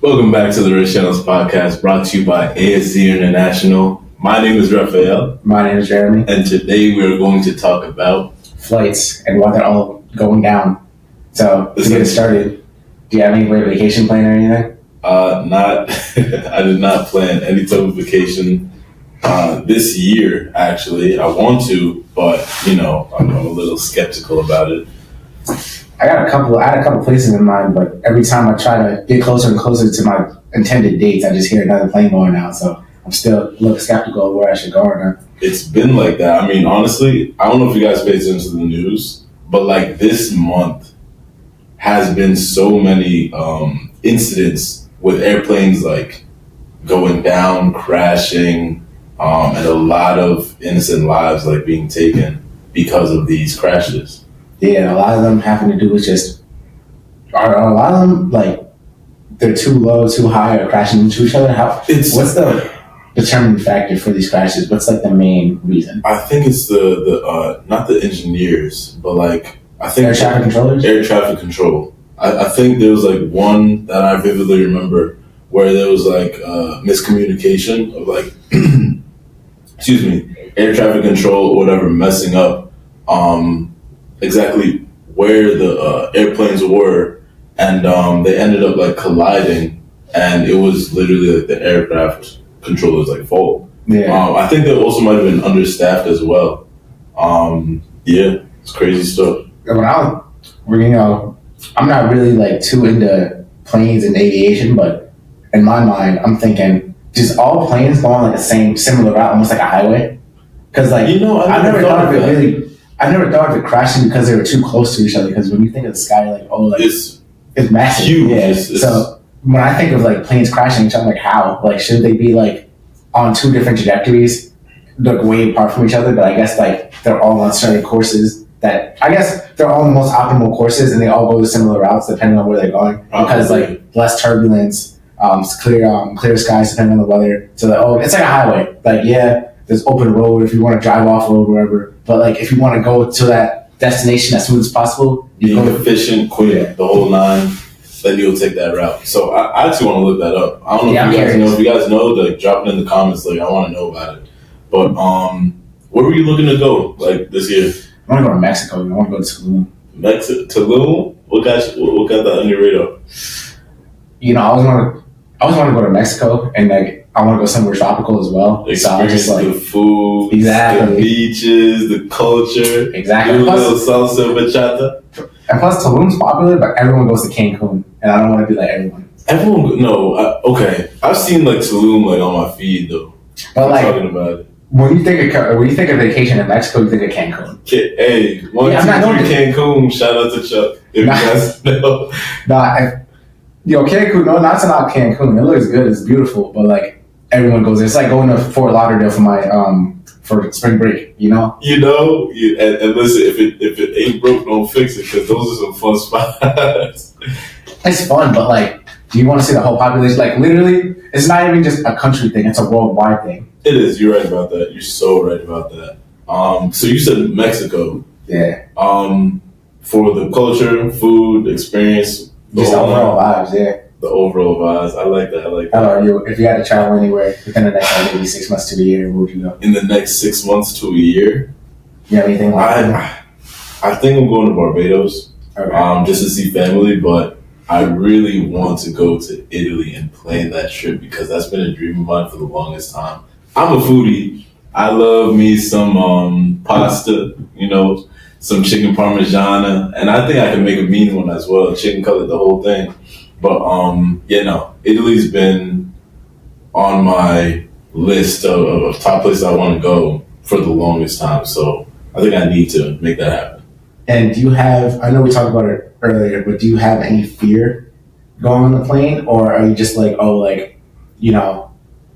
Welcome back to the Rich Channels podcast brought to you by ASZ International. My name is Raphael. My name is Jeremy. And today we are going to talk about flights and why they're all going down. So, to get it started, do you have any great vacation plan or anything? I did not plan any type of vacation this year, actually. I want to, but, I'm a little skeptical about it. I had a couple places in mind, but every time I try to get closer and closer to my intended dates, I just hear another plane going out. So I'm still a little skeptical of where I should go or not. It's been like that. I mean, honestly, I don't know if you guys pay attention to the news, but like this month has been so many incidents with airplanes like going down, crashing, and a lot of innocent lives like being taken because of these crashes. Yeah, a lot of them having to do with are a lot of them like they're too low, too high, or crashing into each other? What's the determining factor for these crashes? What's like the main reason? I think it's the not the engineers, but like I think air traffic controllers. Air traffic control. I think there was like one that I vividly remember where there was like miscommunication of like excuse me, air traffic control or whatever messing up exactly where the airplanes were, and they ended up like colliding, and it was literally like the aircraft controller's like fault. Yeah. I think they also might have been understaffed as well. Yeah, it's crazy stuff. When I'm not really like too into planes and aviation, but in my mind, I'm thinking just all planes go on like the similar route, almost like a highway. Because like I never thought of it crashing because they were too close to each other. Because when you think of the sky, it's massive. Huge. Yeah. So when I think of like planes crashing, I'm like, how? Like, should they be like on two different trajectories, like way apart from each other? But I guess like they're all on certain courses that I guess they're all the most optimal courses, and they all go to similar routes depending on where they're going. Because like less turbulence, clear skies depending on the weather. So it's like a highway. Like there's open road if you want to drive off road, wherever. But like if you want to go to that destination as soon as possible, being efficient, quick, the whole nine, then you'll take that route. So I actually want to look that up. I don't know if you guys know. If you guys know, like drop it in the comments. Like I want to know about it. But where were you looking to go like this year? I want to go to Mexico. I want to go to Tulum. Tulum? What got that on your radar? I always want to go to Mexico, and like I want to go somewhere tropical as well. Experience so the food, exactly, the beaches, the culture, exactly. Do a little salsa bachata. And plus, Tulum's popular, but everyone goes to Cancun, and I don't want to be like everyone. Okay. I've seen like Tulum like on my feed though. But like talking about it. When you think of vacation in Mexico, you think of Cancun. Hey, Cancun. Shout out to Chuck. If you guys know. Cancun. No, not to knock Cancun. It looks good. It's beautiful, but like everyone goes there. It's like going to Fort Lauderdale for my for spring break. And listen, if it ain't broke, don't fix it, because those are some fun spots. It's fun, but like, do you want to see the whole population? Like, literally, it's not even just a country thing; it's a worldwide thing. It is. You're right about that. You're so right about that. So you said Mexico. Yeah. For the culture, food, experience. Just the overall vibes, yeah. The overall vibes. I like that. How about you? If you had to travel anywhere within the next maybe 6 months to a year, where would you go? In the next 6 months to a year? You have anything like that? I think I'm going to Barbados. Okay. Just to see family, but I really want to go to Italy and plan that trip because that's been a dream of mine for the longest time. I'm a foodie. I love me some pasta, some chicken parmigiana, and I think I can make a mean one as well, chicken cutlet, the whole thing. But Italy's been on my list of top places I want to go for the longest time. So I think I need to make that happen. And do you have, I know we talked about it earlier, but do you have any fear going on the plane? Or are you just like,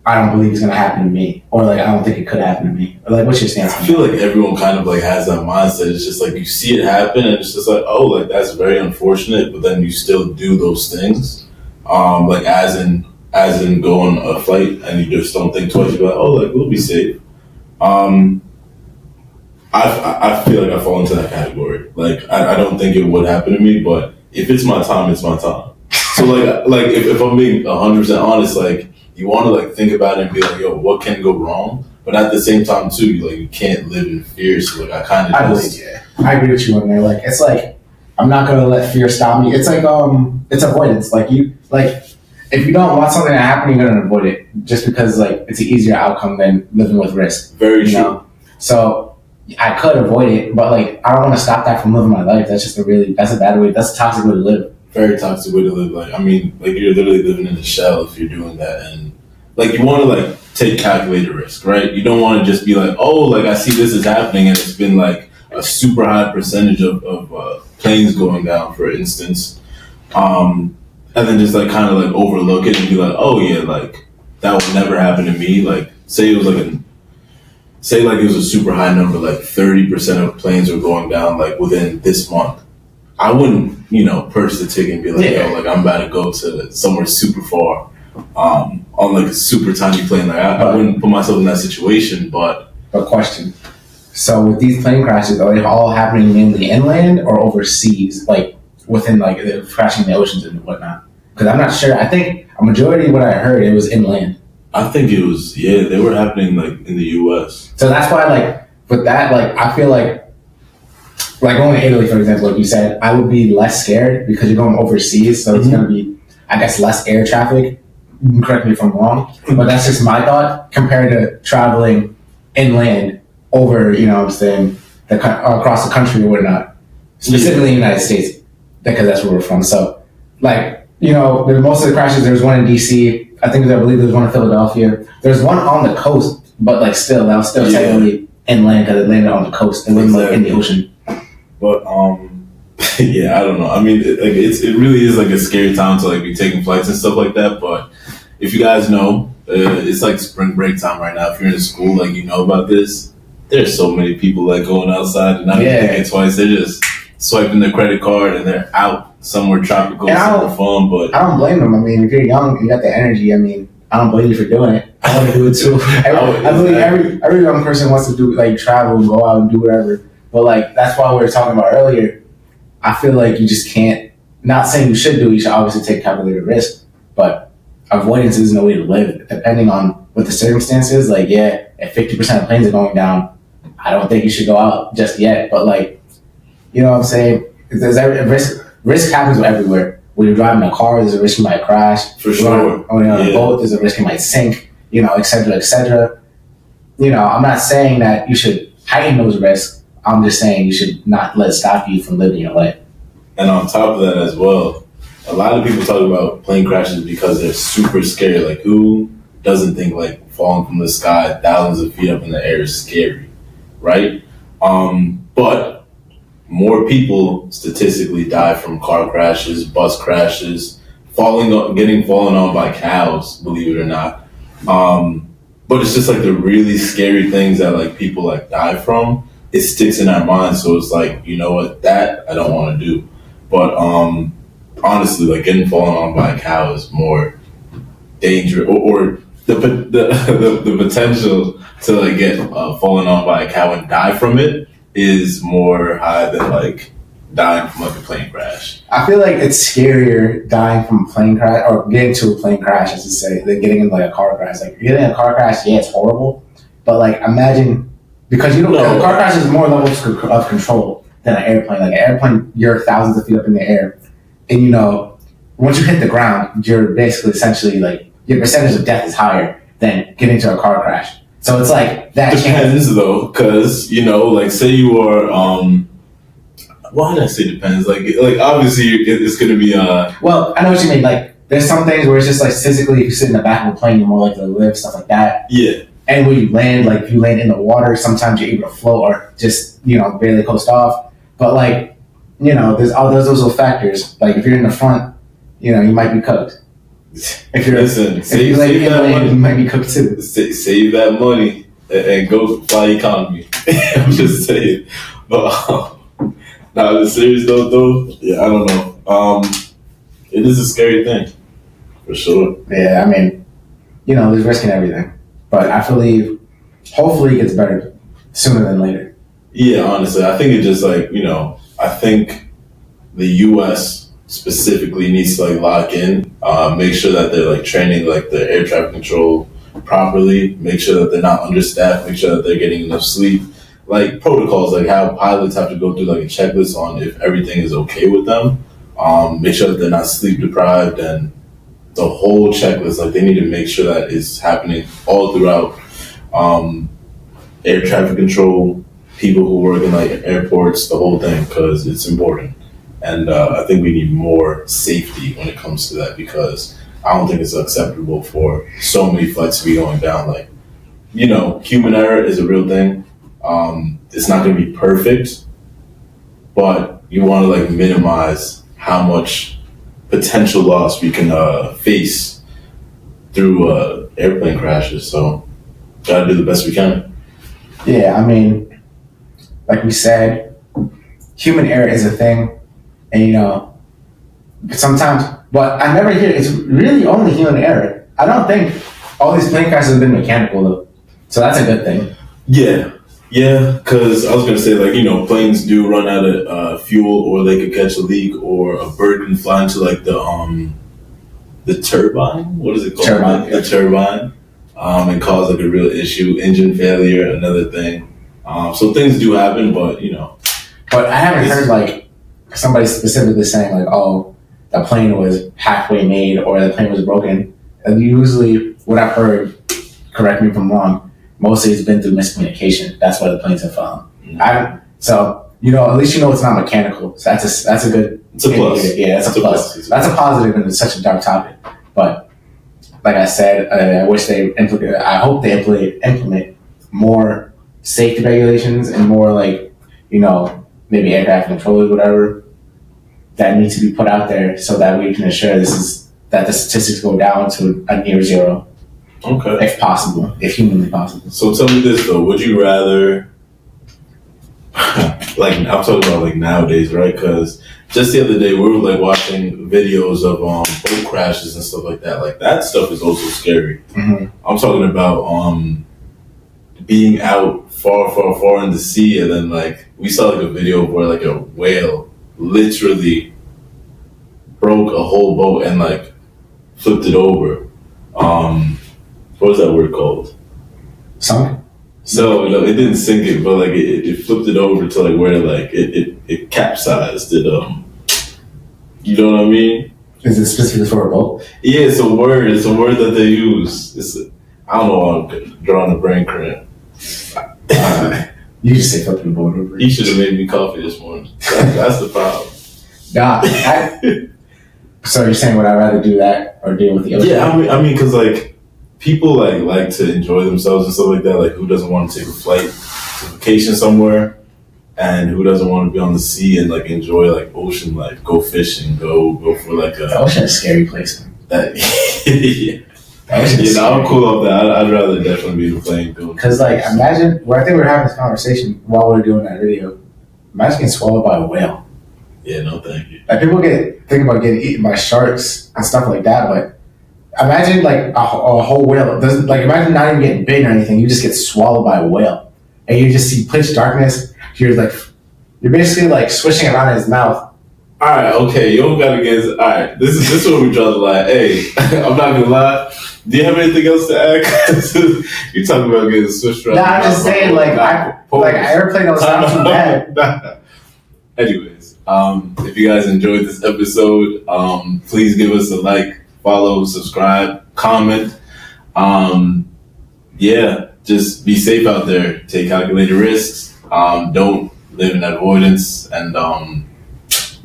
I don't believe it's going to happen to me, or like, I don't think it could happen to me, or like, what's your stance? I feel like everyone kind of like has that mindset. It's just like you see it happen, and it's just like, oh, like that's very unfortunate, but then you still do those things, like as in go on a flight, and you just don't think twice. You're like, oh, like we'll be safe. I feel like I fall into that category. Like I don't think it would happen to me, but if it's my time, it's my time. So like if I'm being 100% honest, like you want to like think about it and be like, yo, what can go wrong? But at the same time too, you can't live in fear. So like I agree with you on there. Like it's like I'm not gonna let fear stop me. It's like it's avoidance. Like if you don't want something to happen, you're gonna avoid it just because like it's an easier outcome than living with risk. Very true. Know? So I could avoid it, but like I don't want to stop that from living my life. That's just that's a bad way. That's a toxic way to live. Very toxic way to live. Like I mean, like you're literally living in a shell if you're doing that, and like you want to like take calculated risk, right? You don't want to just be like, oh, like I see this is happening, and it's been like a super high percentage of planes going down, for instance, and then just like kind of like overlook it and be like, oh yeah, like that would never happen to me. Like say it was like it was a super high number, like 30% of planes were going down like within this month. I wouldn't, purchase the ticket and be like, yo, like I'm about to go to somewhere super far, on like a super tiny plane. Like I wouldn't put myself in that situation, but. A question. So with these plane crashes, are they all happening mainly inland or overseas? Like within like crashing in the oceans and whatnot? Because I'm not sure. I think a majority of what I heard, it was inland. I think it was, they were happening like in the U.S. So that's why like with that, like I feel like going to Italy, for example, like you said, I would be less scared because you're going overseas. So it's going to be, I guess, less air traffic. Correct me if I'm wrong, but that's just my thought compared to traveling inland over, what I'm saying, across the country or whatnot, specifically in the United States, because that's where we're from. So, like, most of the crashes, there was one in D.C., I believe there was one in Philadelphia. There's one on the coast, but like still, that was still technically inland because it landed on the coast. It wasn't like in the ocean. But yeah, I don't know. I mean, it really is like a scary time to like be taking flights and stuff like that. But if you guys know, it's like spring break time right now. If you're in school, like you know about this, there's so many people like going outside and not even thinking twice. They're just swiping their credit card and they're out somewhere tropical, somewhere fun. But I don't blame them. I mean, if you're young, you got the energy. I mean, I don't blame you for doing it. I want to do it too. I believe every young person wants to do like travel and go out and do whatever. But like that's why we were talking about earlier. I feel like you just can't. Not saying you should do it. You should obviously take calculated risk, but avoidance isn't a way to live. Depending on what the circumstances, like if 50% of planes are going down, I don't think you should go out just yet. But like, you know what I'm saying? There's risk happens everywhere. When you're driving a car, there's a risk you might crash. For sure. When you're on a boat, there's a risk you might sink. Et cetera, et cetera. I'm not saying that you should heighten those risks. I'm just saying you should not let it stop you from living your life. And on top of that as well, a lot of people talk about plane crashes because they're super scary. Like who doesn't think like falling from the sky thousands of feet up in the air is scary, right? But more people statistically die from car crashes, bus crashes, getting fallen on by cows, believe it or not. But it's just like the really scary things that like people like die from. It sticks in our minds, so it's like, you know what, that I don't want to do. But honestly, like getting fallen on by a cow is more dangerous, or the potential to like get fallen on by a cow and die from it is more high than like dying from like a plane crash. I feel like it's scarier dying from a plane crash or getting to a plane crash, as to say, than getting in like a car crash. Like getting in a car crash, it's horrible, but like imagine. Because a car crash is more levels of control than an airplane. Like an airplane, you're thousands of feet up in the air. And once you hit the ground, you're basically essentially like, your percentage of death is higher than getting into a car crash. So it's like, that depends though, because, like say you are, why did I say depends? Like obviously it's going to be, Well, I know what you mean. Like there's some things where it's just like physically, if you sit in the back of a plane, you're more likely to live, stuff like that. Yeah. And when you land, like if you land in the water, sometimes you're able to float or just, barely coast off. But like, there's those little factors. Like if you're in the front, you might be cooked. If you land, you might be cooked too. Save that money and go fly economy. I'm just saying. But now the serious though, yeah, I don't know. It is a scary thing, for sure. Yeah, I mean, there's risk in everything. But I believe, hopefully, it gets better sooner than later. Yeah, honestly, I think it just like I think the U.S. specifically needs to like lock in. Make sure that they're like training like the air traffic control properly. Make sure that they're not understaffed. Make sure that they're getting enough sleep. Like protocols, like how pilots have to go through like a checklist on if everything is okay with them. Make sure that they're not sleep deprived and the whole checklist. Like they need to make sure that it's happening all throughout. Air traffic control, people who work in like airports, the whole thing, because it's important. And I think we need more safety when it comes to that because I don't think it's acceptable for so many flights to be going down. Like, human error is a real thing. It's not going to be perfect, but you want to like minimize how much potential loss we can face through airplane crashes. So, gotta do the best we can. Yeah, I mean, like we said, human error is a thing, and sometimes, but I never hear it's really only human error. I don't think all these plane crashes have been mechanical though, so that's a good thing. Yeah, because I was gonna say like planes do run out of fuel, or they could catch a leak, or a bird can fly into like the turbine. What is it called? Turbine. The turbine. And cause like a real issue. Engine failure, another thing. So things do happen, but But I haven't heard like somebody specifically saying like, oh, the plane was halfway made or the plane was broken. And usually, what I've heard, correct me if I'm wrong, mostly it's been through miscommunication. That's why the planes have fallen. Mm-hmm. So at least it's not mechanical. So that's a good. It's a plus. Yeah, that's a plus. That's a positive, and it's such a dark topic. But like I said, I wish they implement. I hope they implement more safety regulations and more like maybe air traffic controllers, whatever, that need to be put out there so that we can ensure that the statistics go down to a near zero. Okay. If possible, if humanly possible. So tell me this though: would you rather, like I'm talking about like nowadays, right? Because just the other day we were like watching videos of boat crashes and stuff like that. Like that stuff is also scary. Mm-hmm. I'm talking about being out far in the sea, and then like we saw like a video where like a whale literally broke a whole boat and like flipped it over. What was that word called? Sunk? So it didn't sink it, but like it flipped it over to like where like it capsized it. You know what I mean? Is it specifically for a boat? Yeah, it's a word. It's a word that they use. I don't know why I'm drawing a brain cramp. You just say flipping the boat over. He should have made me coffee this morning. That's the problem. So you're saying would I rather do that or deal with the other? Yeah, I mean, because like people like to enjoy themselves and stuff like that. Like who doesn't want to take a flight to vacation somewhere, and who doesn't want to be on the sea and like enjoy like ocean life, go fishing, go for like a. The ocean is a scary place. Yeah. I'm cool off that. I'd rather definitely be in the plane doing. Because like imagine, I think we were having this conversation while we were doing that video. Imagine getting swallowed by a whale. Yeah, no, thank you. Like people think about getting eaten by sharks and stuff like that, but imagine like a whole whale. Doesn't like imagine not even getting bitten or anything. You just get swallowed by a whale, and you just see pitch darkness. You're basically like swishing around in his mouth. All right, okay, you don't gotta get. All right, this is where we draw the line. Hey, I'm not gonna lie. Do you have anything else to add? You're talking about getting swished around. Nah, I'm just saying like airplane don't sound too bad. Anyways, if you guys enjoyed this episode, please give us a like, follow, subscribe, comment. Yeah, just be safe out there. Take calculated risks. Don't live in avoidance, and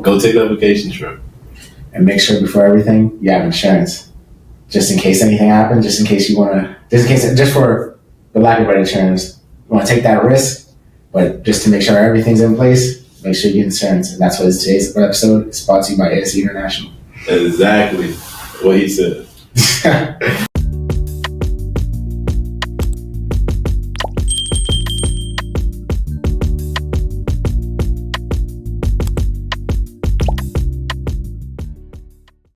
go take that vacation trip. And make sure before everything you have insurance, just in case anything happens. Just in case just for the lack of better insurance, you want to take that risk, but just to make sure everything's in place. Make sure you get insurance, and that's what today's episode is brought to you by ASC International. Exactly what he said.